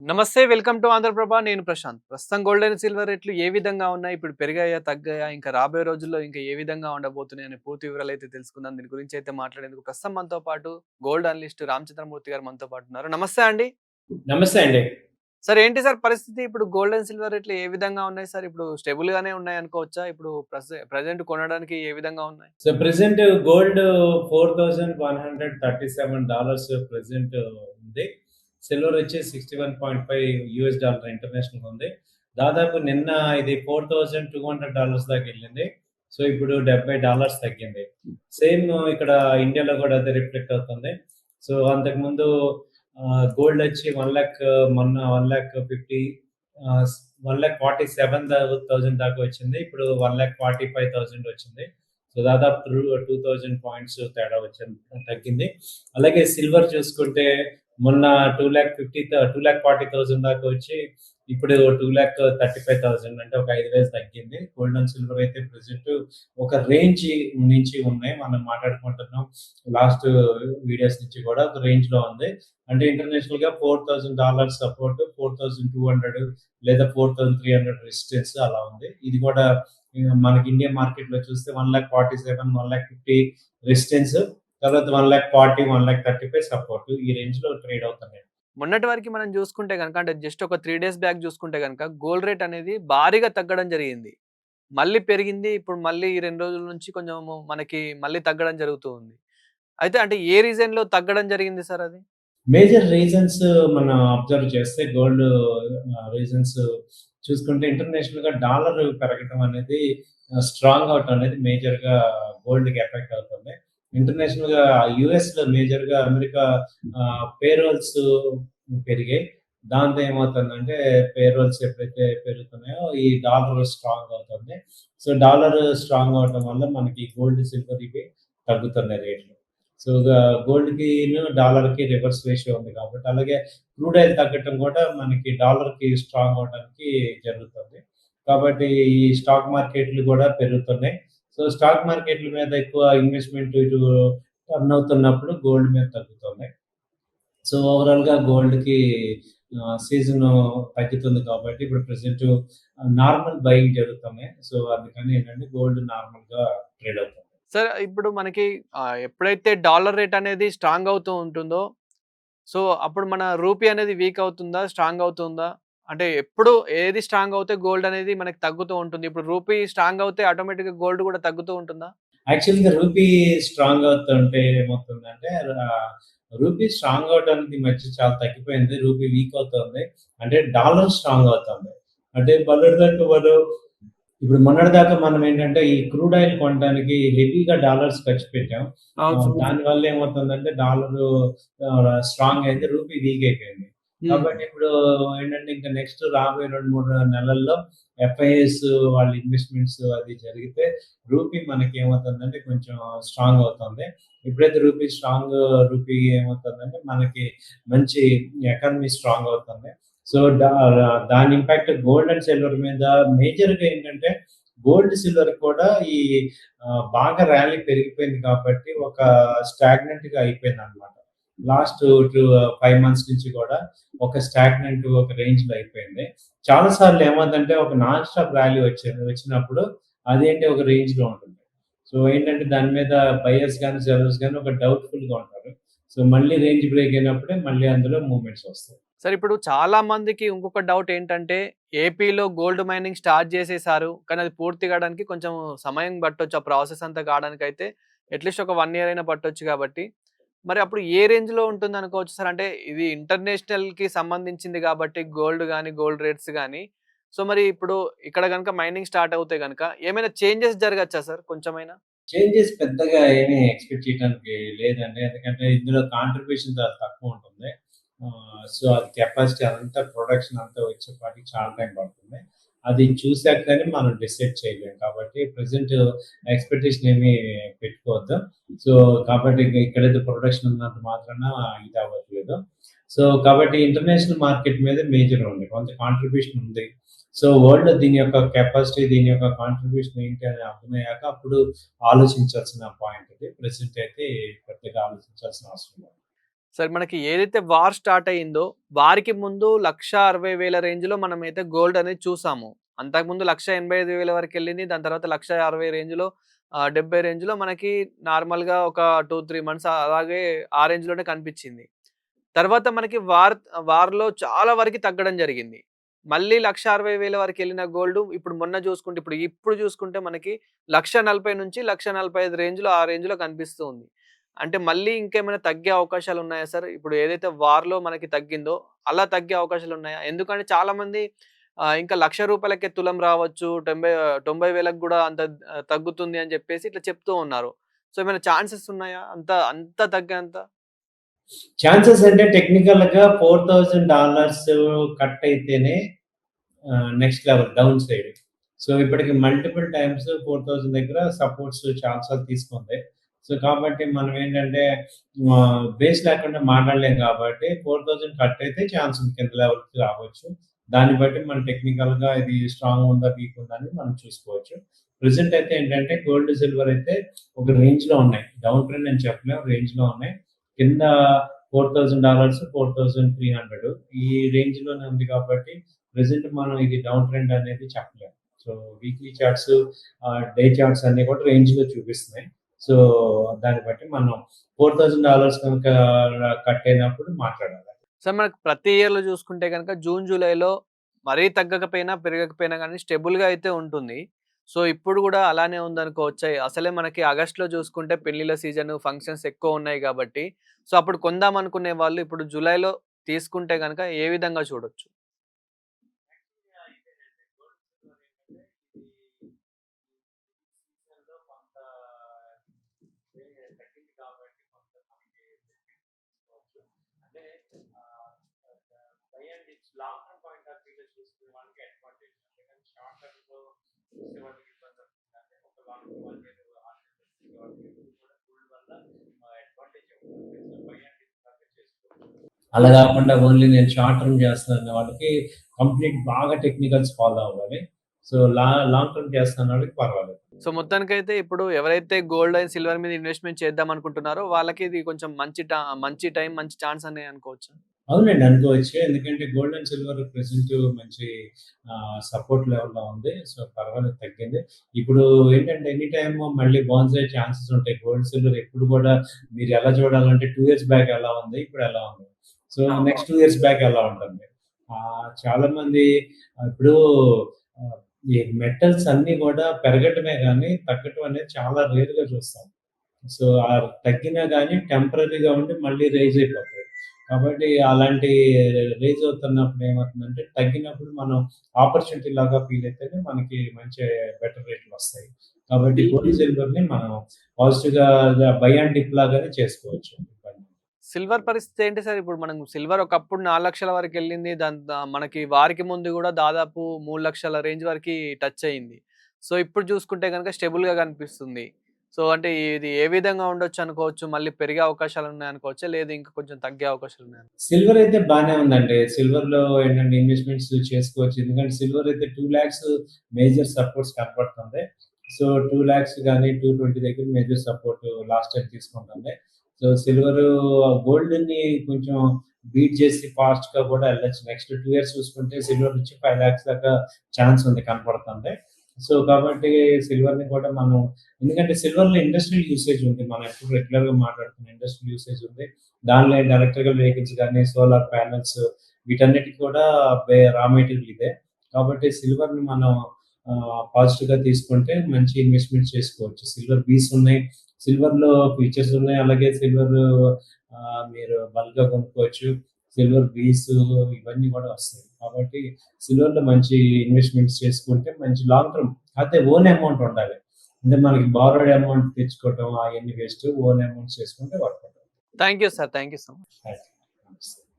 నమస్తే. Welcome to Andhra Prabha. నేను ప్రశాంత్. ప్రస్తుతం గోల్డ్ అండ్ సిల్వర్ రేట్లు ఏ విధంగా ఉన్నాయి? ఇప్పుడు పెరిగాయా? తగ్గాయా? ఇంకా రాబోయే రోజుల్లో ఇంకా ఏ విధంగా ఉండబోతున్నాయని పూర్తి వివరాలైతే తెలుసుకుందాం. దీని గురించి అయితే మాట్లాడేందుకు ప్రస్తుతం మనతో పాటు గోల్డ్ అనలిస్ట్ రామచంద్రమూర్తి గారు మనతో పాటు ఉన్నారు. నమస్తే అండి. నమస్తే అండి. సార్ ఏంటి సార్ పరిస్థితి? ఇప్పుడు గోల్డ్ అండ్ సిల్వర్ రేట్లు ఏ విధంగా ఉన్నాయి సార్? ఇప్పుడు స్టేబుల్ గానే ఉన్నాయి అనుకోవచ్చా? ఇప్పుడు ప్రెజెంట్ కొనడానికి ఏ విధంగా ఉన్నాయి? సో ప్రెజెంట్ గోల్డ్ $4,137 ప్రెజెంట్ ఉంది. సిల్వర్ వచ్చి $61.5 ఇంటర్నేషనల్ ఉంది. దాదాపు నిన్న ఇది $4,200 దాకా వెళ్ళింది. సో ఇప్పుడు $70 తగ్గింది. సేమ్ ఇక్కడ ఇండియాలో కూడా అదే రిఫ్లెక్ట్ అవుతుంది. సో అంతకుముందు గోల్డ్ వచ్చి 1 లక్ష మొన్న 1,50,000 1,47,000 దాకా వచ్చింది. ఇప్పుడు 1,45,000 వచ్చింది. సో దాదాపు 2,000 పాయింట్స్ తేడా వచ్చింది, తగ్గింది. అలాగే సిల్వర్ చూసుకుంటే మొన్న 2,40,000 దాకా వచ్చి ఇప్పుడు 2,35,000 అంటే ఒక 5,000 తగ్గింది. గోల్డ్ అండ్ సిల్వర్ అయితే ప్రెసెంట్ ఒక రేంజ్ నుంచి ఉన్నాయి. మనం మాట్లాడుకుంటున్నాం లాస్ట్ వీడియోస్ నుంచి కూడా ఒక రేంజ్ లో ఉంది. అంటే ఇంటర్నేషనల్ గా $4,000 సపోర్ట్, 4,200 లేదా 4,300 రెసిస్టెన్స్ అలా ఉంది. ఇది కూడా మనకి ఇండియన్ మార్కెట్ లో చూస్తే 1,47,000 1,50,000 రెసిస్టెన్స్, తర్వాత 1,40,000 1,35,000 సపోర్ట్. ఈ రేంజ్ లో ట్రేడ్ అవుతున్నాయి. మొన్నటి వరకు మనం చూసుకుంటే గనక అంటే జస్ట్ ఒక 3 డేస్ బ్యాక్ చూసుకుంటే గనక గోల్డ్ రేట్ అనేది భారీగా తగ్గడం జరిగింది. మళ్ళీ పెరిగింది. ఇప్పుడు మళ్ళీ ఈ 2 రోజుల నుంచి కొంచెం మనకి మళ్ళీ తగ్గడం జరుగుతూ ఉంది. అయితే అంటే ఏ రీజన్‌లో తగ్గడం జరిగింది సార్ అది? మేజర్ రీజన్స్ మనం అబ్జర్వ్ చేస్తే గోల్డ్ రీజన్స్ చూసుకుంటే ఇంటర్నేషనల్ గా డాలర్ పెరగడం అనేది స్ట్రాంగ్ అవటం అనేది మేజర్ గా గోల్డ్ కి ఎఫెక్ట్ అవుతుంది. ఇంటర్నేషనల్ గా యుఎస్ లో మేజర్ గా అమెరికా పేరోల్స్ పెరిగాయి. దాంతో ఏమవుతుందంటే పేరోల్స్ ఎప్పుడైతే పెరుగుతున్నాయో ఈ డాలర్ స్ట్రాంగ్ అవుతుంది. సో డాలర్ స్ట్రాంగ్ అవటం వల్ల మనకి గోల్డ్ సిల్వర్ ఇవి తగ్గుతున్నాయి రేట్లు. సో గోల్డ్ కి డాలర్ కి రివర్స్ రేషియో ఉంది కాబట్టి, అలాగే క్రూడ్ ఆయిల్ తగ్గటం కూడా మనకి డాలర్ కి స్ట్రాంగ్ అవడానికి జరుగుతుంది. కాబట్టి ఈ స్టాక్ మార్కెట్లు కూడా పెరుగుతున్నాయి. సో స్టాక్ మార్కెట్ల మీద ఎక్కువ ఇన్వెస్ట్మెంట్ ఇటు టర్న్ అవుతున్నప్పుడు గోల్డ్ మీద తగ్గుతుంది. సో ఓవరాల్ గా గోల్డ్ కి సీజన్ తగ్గుతుంది కాబట్టి ఇప్పుడు ప్రెసెంట్ నార్మల్ బయింగ్ జరుగుతున్నాయి. సో అందుకని ఏంటంటే గోల్డ్ నార్మల్ గా ట్రేడ్ అవుతుంది. సార్ ఇప్పుడు మనకి ఎప్పుడైతే డాలర్ రేట్ అనేది స్ట్రాంగ్ అవుతూ ఉంటుందో, సో అప్పుడు మన రూపీ అనేది వీక్ అవుతుందా? స్ట్రాంగ్ అవుతుందా? అంటే ఎప్పుడు ఏది స్ట్రాంగ్ అవుతే గోల్డ్ అనేది మనకి తగ్గుతూ ఉంటుంది. ఇప్పుడు రూపీ స్ట్రాంగ్ అవుతే ఆటోమేటిక్‌గా గోల్డ్ కూడా తగ్గుతూ ఉంటుందా? యాక్చువల్‌గా రూపీ స్ట్రాంగ్ అవుతుంటే ఏమవుతుందంటే రూపీ స్ట్రాంగ్ అవ్వడానికి ఈ మధ్య చాలా తగ్గిపోయింది. రూపీ వీక్ అవుతుంది. అంటే డాలర్ స్ట్రాంగ్ అవుతుంది. అంటే మొన్నటిదాకా మొన్నటిదాకా మనం ఏంటంటే ఈ క్రూడ్ ఆయిల్ కొనడానికి హెవీగా డాలర్స్ ఖర్చు పెట్టాం. అవును. దానివల్ల ఏమవుతుందంటే డాలరు స్ట్రాంగ్ అయింది. రూపీ వీక్ అయిపోయింది. కాబట్టి ఇప్పుడు ఏంటంటే ఇంకా నెక్స్ట్ రాబోయే 2, 3 నెలల్లో ఎఫ్ఐఎస్ వాళ్ళ ఇన్వెస్ట్మెంట్స్ అది జరిగితే రూపీ మనకి ఏమవుతుందంటే కొంచెం స్ట్రాంగ్ అవుతుంది. ఎప్పుడైతే రూపీ ఏమవుతుందంటే మనకి మంచి ఎకానమీ స్ట్రాంగ్ అవుతుంది. సో దాని ఇంపాక్ట్ గోల్డ్ అండ్ సిల్వర్ మీద మేజర్‌గా ఏంటంటే గోల్డ్, సిల్వర్ కూడా ఈ బాగా ర్యాలీ పెరిగిపోయింది కాబట్టి ఒక స్టాగ్నెంట్‌గా అయిపోయిందన్నమాట. లాస్ట్ 5 మంత్స్ నుంచి కూడా ఒక స్టాగ్నెంట్ ఒక రేంజ్‌లో అయిపోయింది. చాలా సార్లు ఏమవుతుందంటే ఒక నాన్ స్టాప్ ర్యాలీ వచ్చినప్పుడు అదేంటి ఒక రేంజ్‌లో ఉంటుంది. సో ఏంటంటే దాని మీద బయర్స్ గాని, సెల్లర్స్ గాని ఒక డౌట్‌ఫుల్‌గా ఉంటారు. సో మళ్ళీ రేంజ్ బ్రేక్ అయినప్పుడే మళ్ళీ అందులో మూవ్‌మెంట్స్ వస్తాయి. సార్ ఇప్పుడు చాలా మందికి ఇంకొక డౌట్ ఏంటంటే ఏపీలో గోల్డ్ మైనింగ్ స్టార్ట్ చేసేసారు. కానీ అది పూర్తి కావడానికి కొంచెం సమయం పట్టొచ్చు. ఆ ప్రాసెస్ అంతా కావడానికైతే అట్‌లీస్ట్ ఒక 1 ఇయర్ అయినా పట్టొచ్చు కాబట్టి, మరి అప్పుడు ఏ రేంజ్‌లో ఉంటుందనుకోవచ్చు సార్? అంటే ఇది ఇంటర్నేషనల్‌కి సంబంధించింది కాబట్టి గోల్డ్ గాని, గోల్డ్ రేట్స్ గాని. సో మరి ఇప్పుడు ఇక్కడ గనుక మైనింగ్ స్టార్ట్ అవుతే గనుక ఏమైనా చేంజెస్ జరగచ్చా సార్ కొంచెమైనా? చేంజెస్ పెద్దగా ఏమీ ఎక్స్‌పెక్ట్ చేయడానికి లేదండి. ఎందుకంటే ఇందులో కాంట్రిబ్యూషన్ చాలా తక్కువుంటుంది. సో అది కెపాసిటీ అదంతా ప్రొడక్షన్ అంతా వచ్చేపాటికి చాలా టైం పడుతుంది. అది చూసాక గాని మనం డిసైడ్ చేయలేం. కాబట్టి ప్రెజెంట్ ఎక్స్‌పెక్టేషన్ ఏమి పెట్టుకోవద్దు. సో కాబట్టి ఇక్కడైతే ప్రొడక్షన్ ఉన్నంత మాత్రాన ఇది అవ్వట్లేదు. సో కాబట్టి ఇంటర్నేషనల్ మార్కెట్ మీద మేజర్ ఉంది. కొంత కాంట్రిబ్యూషన్ ఉంది. సో వరల్డ్‌లో దీని యొక్క కెపాసిటీ, దీని యొక్క కాంట్రిబ్యూషన్ ఏంటి అని అర్థమయ్యాక అప్పుడు ఆలోచించాల్సిన పాయింట్ ఇది. ప్రెజెంట్ అయితే పెద్దగా ఆలోచించాల్సిన అవసరం లేదు. సరే మనకి ఏదైతే వార్ స్టార్ట్ అయిందో, వారికి ముందు 1,60,000 రేంజ్‌లో మనమైతే గోల్డ్ అనేది చూసాము. అంతకుముందు 1,85,000 వరకెళ్ళింది. దాని తర్వాత 1,60,000 రేంజ్‌లో 70 రేంజ్‌లో మనకి నార్మల్‌గా ఒక 2, 3 మంత్స్ అలాగే ఆ రేంజ్‌లోనే కనిపించింది. తర్వాత మనకి వార్‌లో చాలా వరకి తగ్గడం జరిగింది. మళ్ళీ 1,60,000 వరకెళ్ళిన గోల్డ్ ఇప్పుడు మొన్న చూసుకుంటే ఇప్పుడు చూసుకుంటే మనకి 1,40,000 నుంచి 1,45,000 రేంజ్‌లో ఆ రేంజ్‌లో కనిపిస్తూ ఉంది. అంటే మళ్ళీ ఇంకేమైనా తగ్గే అవకాశాలున్నాయా సార్? ఇప్పుడు ఏదైతే వార్‌లో మనకి తగ్గిందో అలా తగ్గే అవకాశాలున్నాయా? ఎందుకంటే చాలామంది ఇంకా రూ. 1,00,000కే తులం రావచ్చు. 90,000కి గూడా అంత తగ్గుతుంది అని జెప్పేసి ఇట్లా చెప్తూ ఉన్నారు. సో, ఏమైనా ఛాన్సెస్ ఉన్నాయా? అంత అంత తగ్గేంత? ఛాన్సెస్ అంటే టెక్నికల్‌గా $4,000 కట్ అయితేనే next level down side. So, ఇప్పటికి మల్టిపుల్ టైమ్స్ 4,000 దగ్గర సపోర్ట్స్ చాలా సార్లు తీసుకుంది. సో, కాబట్టి మనం ఏంటంటే బేస్ లేకుండా మాట్లాడలేం కాబట్టి 4,000 కట్ అయితే ఛాన్స్ ఉంది కింద లెవెల్‌కి రావచ్చు. దాన్ని బట్టి మనం టెక్నికల్‌గా ఇది స్ట్రాంగ్ ఉందా, వీక్ ఉందా అని మనం చూసుకోవచ్చు. ప్రెజెంట్ అయితే ఏంటంటే గోల్డ్, సిల్వర్ అయితే ఒక రేంజ్‌లో ఉన్నాయి. డౌన్ ట్రెండ్ అని చెప్పలేం. రేంజ్‌లో ఉన్నాయి. కింద $4,000, 4,300 ఈ రేంజ్‌లోనే ఉంది కాబట్టి ప్రెజెంట్ మనం ఇది డౌన్ ట్రెండ్ అనేది చెప్పలేం. So, weekly charts, day charts అన్నీ కూడా రేంజ్‌లో చూపిస్తున్నాయి. సో, దాన్ని బట్టి మనం $4,000 కనుక కట్ అయినప్పుడు మాట్లాడాలి. సార్ మనకు ప్రతి ఇయర్‌లో చూసుకుంటే గనక జూన్, జూలైలో మరీ తగ్గకపోయినా, పెరగకపోయినా గానీ స్టేబుల్‌గా అయితే ఉంటుంది. సో, ఇప్పుడు గూడా అలానే ఉందనుకోవచ్చా? అసలే మనకి ఆగస్ట్‌లో చూసుకుంటే పెళ్ళిళ్ళ సీజను, ఫంక్షన్స్ ఎక్కువున్నాయి గాబట్టి, సో, అప్పుడు కొందామనుకునే వాళ్ళు ఇప్పుడు జూలైలో తీసుకుంటే గనక ఏ విధంగా చూడొచ్చు? అంటే by and it's long term point of వ్యూలో చూసుకునే వాళ్ళకి అడ్వాంటేజ్. అందుకని షార్ట్ టర్మ్‌లో చూసే వాళ్ళకి ఇబ్బంది అవుతుంది. అంటే ఒక లాంగ్ 1 ఇయర్, 6 ఇయర్స్ వాళ్ళకి ఎప్పుడు కూడా గోల్డ్ వల్ల అడ్వాంటేజ్ ఉంటుంది. సో, బై అండ్ ఇట్స్ లాగా చేసుకోవచ్చు. అలా కాకుండా ఓన్లీ నేను షార్ట్ టర్మ్ చేస్తున్నాను వాళ్ళకి కంప్లీట్ బాగా టెక్నికల్స్ ఫాలో అవ్వాలి. సో, లాంగ్ టర్మ్ చేస్తున్న వాళ్ళకి పర్వాలేదు. సో, మొత్తానికైతే ఇప్పుడు ఎవరైతే గోల్డ్ అండ్ సిల్వర్ మీద ఇన్వెస్ట్‌మెంట్ చేద్దామనుకుంటున్నారో వాళ్ళకి ఇది కొంచెం మంచి టైం, మంచి ఛాన్స్ అనే అనుకోవచ్చా? అవునండి. అనుకోవచ్చు. ఎందుకంటే గోల్డ్ అండ్ సిల్వర్ ప్రెజెంట్ మంచి సపోర్ట్ లెవెల్‌లో ఉంది. సో, పర్వాలేదు తగ్గింది. ఇప్పుడు ఏంటంటే ఎనీ టైమ్ మళ్ళీ బౌన్స్ అయ్యే ఛాన్సెస్ ఉంటాయి. గోల్డ్, సిల్వర్ ఎప్పుడు కూడా మీరు ఎలా చూడాలంటే 2 ఇయర్స్ బ్యాక్ ఎలా ఉంది, ఇప్పుడు ఎలా ఉంది. సో, అవును. నెక్స్ట్ 2 ఇయర్స్ బ్యాక్ ఎలా ఉంటుంది. చాలామంది ఇప్పుడు ఆహ్, ఈ మెటల్స్ అన్నీ కూడా పెరగటమే గానీ తగ్గటం అనేది చాలా రేర్‌గా చూస్తాం. సో, తగ్గినా గానీ టెంపరరీగా ఉండి మళ్ళీ రైజ్ అయిపోతాయి. కాబట్టి అలాంటి రైజ్ అవుతున్నప్పుడు ఏమవుతుందంటే, తగ్గినప్పుడు మనం ఆపర్చునిటీ లాగా ఫీల్ అయితేనే మనకి మంచి బెటర్ రేట్‌లొస్తాయి. కాబట్టి గోల్డ్, సిల్వర్‌ని మనం పాజిటివ్‌గా బై అండ్ డిప్ లాగానే చేసుకోవచ్చు. సిల్వర్ పరిస్థితి ఏంటి సార్? ఇప్పుడు మనం సిల్వర్ ఒకప్పుడు 4,00,000 వరకెళ్ళింది. మనకి వారికి ముందు గూడా దాదాపు 3,00,000 రేంజ్ వరకి టచ్ అయింది. సో, ఇప్పుడు చూసుకుంటే గనుక స్టేబుల్‌గా కనిపిస్తుంది. సో, అంటే ఇది ఏ విధంగా ఉండొచ్చు అనుకోవచ్చు? మళ్ళీ పెరిగే అవకాశాలున్నాయనుకోవచ్చా? లేదు ఇంకా కొంచెం తగ్గే అవకాశాలున్నాయా? సిల్వర్ అయితే బానే ఉందండి. సిల్వర్‌లో ఏంటంటే ఇన్వెస్ట్‌మెంట్స్ చేసుకోవచ్చు. ఎందుకంటే సిల్వర్ అయితే 2,00,000 మేజర్ సపోర్ట్స్ కనపడుతుంది. సో, 2,00,000 గాని, 220 దగ్గర మేజర్ సపోర్ట్ లాస్ట్ టైమ్ తీసుకుంటుంది. సో, సిల్వరు గోల్డ్‌ని కొంచెం బీట్ చేసి ఫాస్ట్‌గా కూడా ఎళ్ళొచ్చు. నెక్స్ట్ 2 ఇయర్స్ చూసుకుంటే సిల్వర్ నుంచి 5,00,000 దాకా ఛాన్స్ ఉంది కనపడుతుంది. సో, కాబట్టి సిల్వర్‌ని కూడా మనం ఎందుకంటే సిల్వర్‌లో ఇండస్ట్రియల్ యూసేజ్ ఉంది. మనం ఎప్పుడు రెగ్యులర్‌గా మాట్లాడుతున్న ఇండస్ట్రియల్ యూసేజ్ ఉంది. దానిలో ఏంటి ఎలక్ట్రికల్ వెహికల్స్ గాని, సోలార్ ప్యానెల్స్ వీటన్నిటికి కూడా రా మెటీరియల్ ఇదే. కాబట్టి సిల్వర్‌ని మనం పాజిటివ్‌గా తీసుకుంటే మంచి ఇన్వెస్ట్‌మెంట్ చేసుకోవచ్చు. సిల్వర్ బీస్ ఉన్నాయి. సిల్వర్‌లో ఫీచర్స్ ఉన్నాయి. అలాగే సిల్వర్ మీరు బల్క్‌గా కొనుక్కోవచ్చు. సిల్వర్ బీస్ ఇవన్నీ కూడా వస్తాయి. కాబట్టి సిల్వర్‌లో మంచి ఇన్వెస్ట్‌మెంట్స్ చేసుకుంటే మంచి లాంగ్ టర్మ్ కాకపోతే ఓన్ అమౌంట్ ఉండాలి. అంటే మనకి బారోడ్ అమౌంట్ తెచ్చుకోవటం అయన్నీ వేస్ట్. ఓన్ అమౌంట్స్ చేసుకుంటే వర్కౌట్ అవుతుంది. Thank you sir. Thank you so much. Thank you.